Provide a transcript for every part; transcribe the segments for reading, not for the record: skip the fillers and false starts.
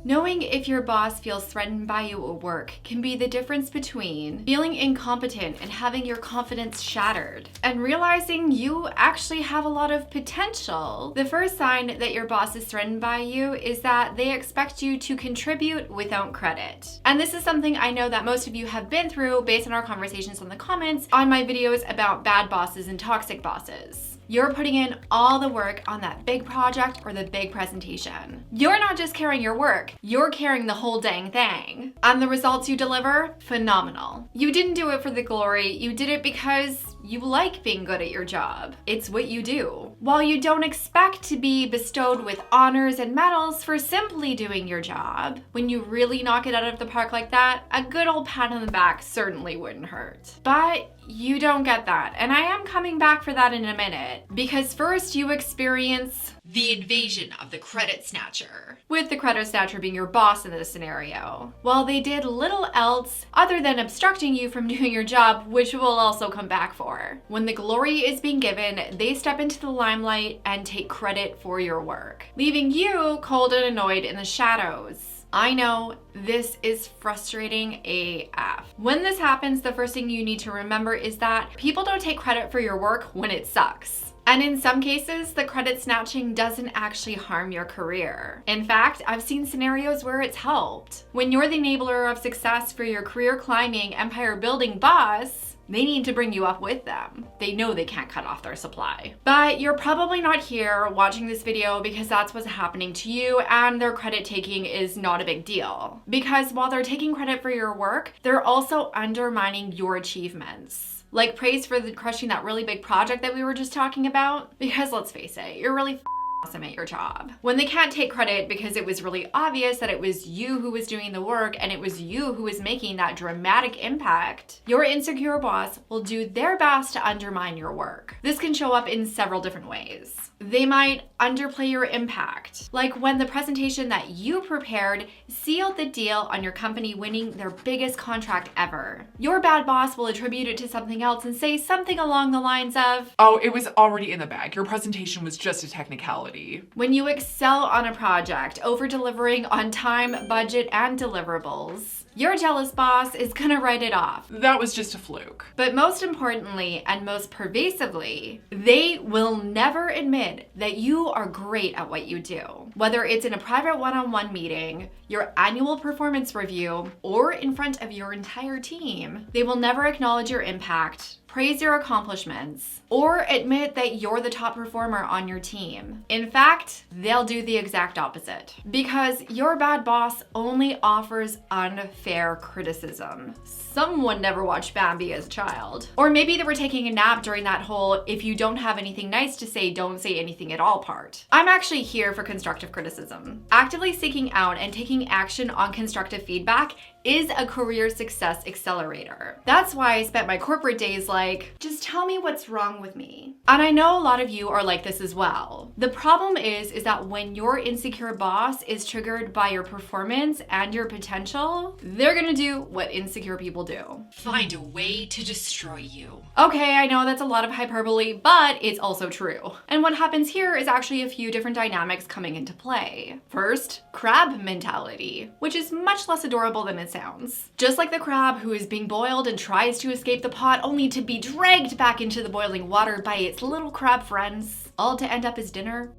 Knowing if your boss feels threatened by you at work can be the difference between feeling incompetent and having your confidence shattered, and realizing you actually have a lot of potential. The first sign that your boss is threatened by you is that they expect you to contribute without credit. And this is something I know that most of you have been through based on our conversations in the comments on my videos about bad bosses and toxic bosses. You're putting in all the work on that big project or the big presentation. You're not just carrying your work, you're carrying the whole dang thing. And the results you deliver? Phenomenal. You didn't do it for the glory, you did it because you like being good at your job. It's what you do. While you don't expect to be bestowed with honors and medals for simply doing your job, when you really knock it out of the park like that, a good old pat on the back certainly wouldn't hurt. But you don't get that, and I am coming back for that in a minute, because first you experience the invasion of the credit snatcher, with the credit snatcher being your boss in this scenario. Well, they did little else other than obstructing you from doing your job, which we'll also come back for. When the glory is being given, they step into the limelight and take credit for your work, leaving you cold and annoyed in the shadows. I know this is frustrating AF. When this happens, the first thing you need to remember is that people don't take credit for your work when it sucks. And in some cases, the credit snatching doesn't actually harm your career. In fact, I've seen scenarios where it's helped. When you're the enabler of success for your career climbing, empire building boss, they need to bring you up with them. They know they can't cut off their supply. But you're probably not here watching this video because that's what's happening to you, and their credit taking is not a big deal. Because while they're taking credit for your work, they're also undermining your achievements. Like praise for crushing that really big project that we were just talking about. Because let's face it, you're really awesome at your job. When they can't take credit because it was really obvious that it was you who was doing the work and it was you who was making that dramatic impact, your insecure boss will do their best to undermine your work. This can show up in several different ways. They might underplay your impact, like when the presentation that you prepared sealed the deal on your company winning their biggest contract ever. Your bad boss will attribute it to something else and say something along the lines of, "Oh, it was already in the bag. Your presentation was just a technicality." When you excel on a project, over-delivering on time, budget, and deliverables, your jealous boss is gonna write it off. "That was just a fluke." But most importantly and most pervasively, they will never admit that you are great at what you do. Whether it's in a private one-on-one meeting, your annual performance review, or in front of your entire team, they will never acknowledge your impact, praise your accomplishments, or admit that you're the top performer on your team. In fact, they'll do the exact opposite. Because your bad boss only offers unfair criticism. Someone never watched Bambi as a child. Or maybe they were taking a nap during that whole "if you don't have anything nice to say, don't say anything at all" part. I'm actually here for constructive criticism. Actively seeking out and taking action on constructive feedback is a career success accelerator. That's why I spent my corporate days like, just tell me what's wrong with me. And I know a lot of you are like this as well. The problem is that when your insecure boss is triggered by your performance and your potential, they're gonna do what insecure people do. Find a way to destroy you. Okay, I know that's a lot of hyperbole, but it's also true. And what happens here is actually a few different dynamics coming into play. First, crab mentality, which is much less adorable than it sounds. Just like the crab who is being boiled and tries to escape the pot only to be dragged back into the boiling water by its little crab friends, all to end up as dinner.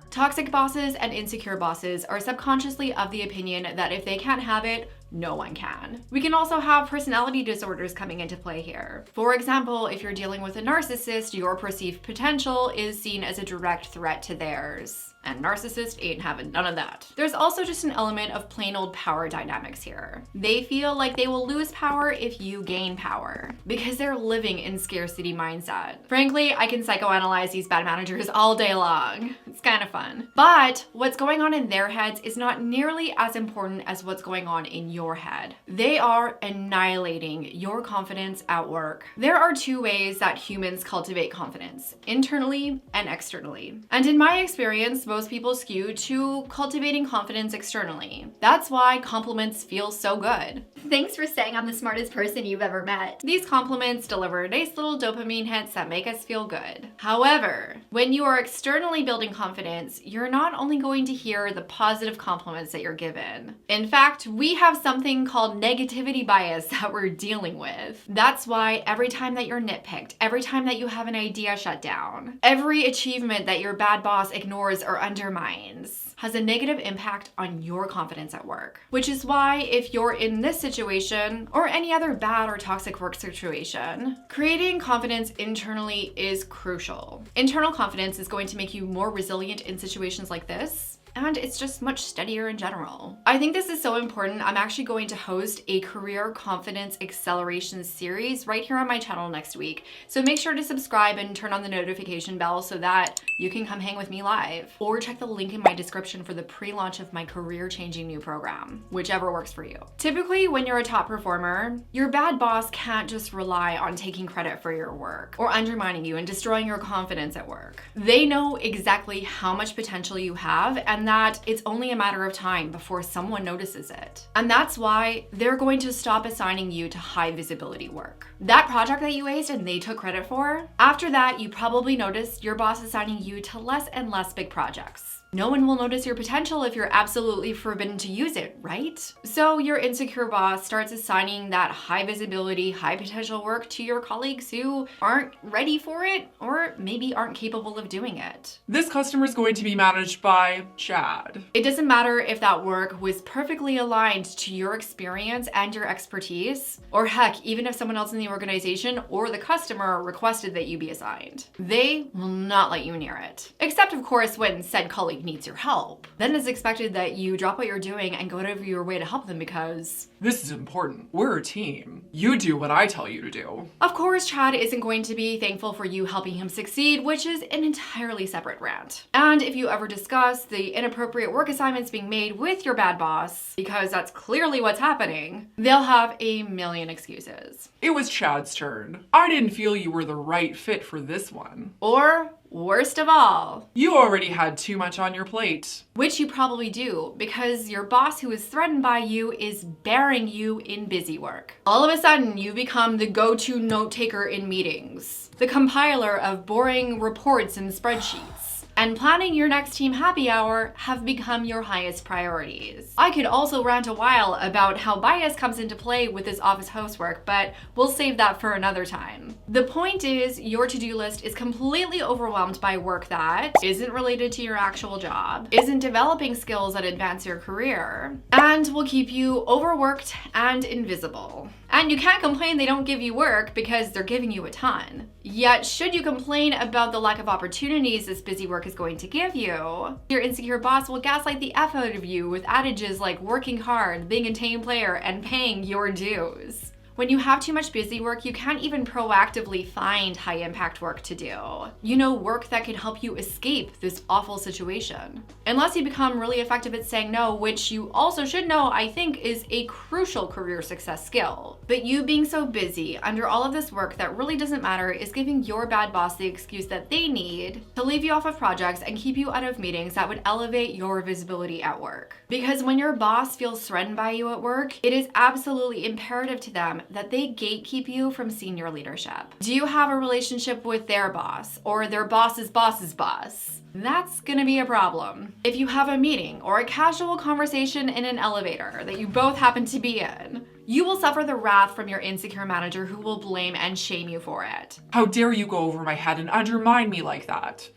Toxic bosses and insecure bosses are subconsciously of the opinion that if they can't have it, no one can. We can also have personality disorders coming into play here. For example, if you're dealing with a narcissist, your perceived potential is seen as a direct threat to theirs. And narcissists ain't having none of that. There's also just an element of plain old power dynamics here. They feel like they will lose power if you gain power, because they're living in scarcity mindset. Frankly, I can psychoanalyze these bad managers all day long. It's kind of fun. But what's going on in their heads is not nearly as important as what's going on in your head. They are annihilating your confidence at work. There are two ways that humans cultivate confidence, internally and externally. And in my experience, most people skew to cultivating confidence externally. That's why compliments feel so good. Thanks for saying I'm the smartest person you've ever met. These compliments deliver nice little dopamine hits that make us feel good. However, when you are externally building confidence, you're not only going to hear the positive compliments that you're given. In fact, we have something called negativity bias that we're dealing with. That's why every time that you're nitpicked, every time that you have an idea shut down, every achievement that your bad boss ignores or undermines has a negative impact on your confidence at work. Which is why if you're in this situation or any other bad or toxic work situation, creating confidence internally is crucial. Internal confidence is going to make you more resilient in situations like this, and it's just much steadier in general. I think this is so important. I'm actually going to host a career confidence acceleration series right here on my channel next week. So make sure to subscribe and turn on the notification bell so that you can come hang with me live. Or check the link in my description for the pre-launch of my career-changing new program, whichever works for you. Typically, when you're a top performer, your bad boss can't just rely on taking credit for your work or undermining you and destroying your confidence at work. They know exactly how much potential you have and that it's only a matter of time before someone notices it. And that's why they're going to stop assigning you to high visibility work. That project that you aced and they took credit for, after that, you probably noticed your boss assigning you to less and less big projects. No one will notice your potential if you're absolutely forbidden to use it, right? So your insecure boss starts assigning that high visibility, high potential work to your colleagues who aren't ready for it or maybe aren't capable of doing it. This customer is going to be managed by Chad. It doesn't matter if that work was perfectly aligned to your experience and your expertise, or heck, even if someone else in the organization or the customer requested that you be assigned. They will not let you near it. Except of course when said colleague needs your help. Then it's expected that you drop what you're doing and go out of your way to help them because this is important. We're a team. You do what I tell you to do. Of course, Chad isn't going to be thankful for you helping him succeed, which is an entirely separate rant. And if you ever discuss the inappropriate work assignments being made with your bad boss, because that's clearly what's happening, they'll have a million excuses. It was Chad's turn. I didn't feel you were the right fit for this one. Or worst of all, you already had too much on your plate. Which you probably do, because your boss who is threatened by you is burying you in busy work. All of a sudden, you become the go-to note taker in meetings, the compiler of boring reports and spreadsheets, and planning your next team happy hour have become your highest priorities. I could also rant a while about how bias comes into play with this office housework, but we'll save that for another time. The point is, your to-do list is completely overwhelmed by work that isn't related to your actual job, isn't developing skills that advance your career, and will keep you overworked and invisible. And you can't complain they don't give you work because they're giving you a ton. Yet, should you complain about the lack of opportunities this busy work is going to give you, your insecure boss will gaslight the F out of you with adages like working hard, being a team player, and paying your dues. When you have too much busy work, you can't even proactively find high impact work to do. You know, work that can help you escape this awful situation. Unless you become really effective at saying no, which you also should know, I think, is a crucial career success skill. But you being so busy under all of this work that really doesn't matter is giving your bad boss the excuse that they need to leave you off of projects and keep you out of meetings that would elevate your visibility at work. Because when your boss feels threatened by you at work, it is absolutely imperative to them that they gatekeep you from senior leadership. Do you have a relationship with their boss or their boss's boss's boss? That's gonna be a problem. If you have a meeting or a casual conversation in an elevator that you both happen to be in, you will suffer the wrath from your insecure manager who will blame and shame you for it. How dare you go over my head and undermine me like that?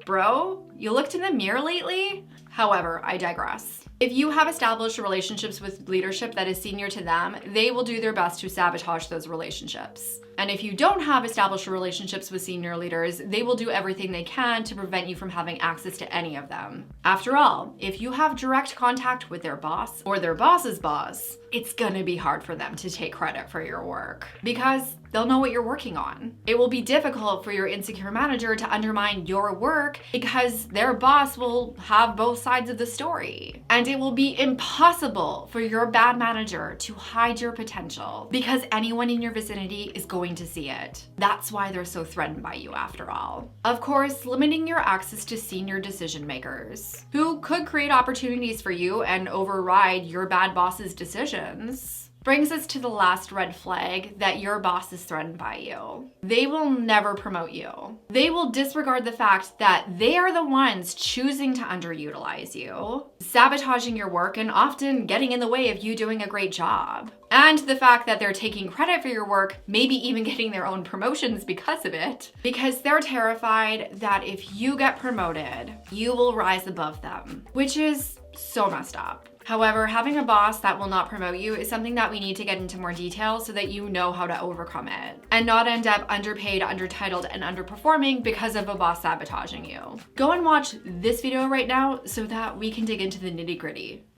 Bro, you looked in the mirror lately? However, I digress. If you have established relationships with leadership that is senior to them, they will do their best to sabotage those relationships. And if you don't have established relationships with senior leaders, they will do everything they can to prevent you from having access to any of them. After all, if you have direct contact with their boss or their boss's boss, it's gonna be hard for them to take credit for your work because they'll know what you're working on. It will be difficult for your insecure manager to undermine your work because their boss will have both sides of the story. And it will be impossible for your bad manager to hide your potential because anyone in your vicinity is going to see it. That's why they're so threatened by you after all. Of course, limiting your access to senior decision makers who could create opportunities for you and override your bad boss's decisions brings us to the last red flag that your boss is threatened by you. They will never promote you. They will disregard the fact that they are the ones choosing to underutilize you, sabotaging your work, and often getting in the way of you doing a great job. And the fact that they're taking credit for your work, maybe even getting their own promotions because of it, because they're terrified that if you get promoted, you will rise above them, which is so messed up. However, having a boss that will not promote you is something that we need to get into more detail so that you know how to overcome it and not end up underpaid, undertitled, and underperforming because of a boss sabotaging you. Go and watch this video right now so that we can dig into the nitty-gritty.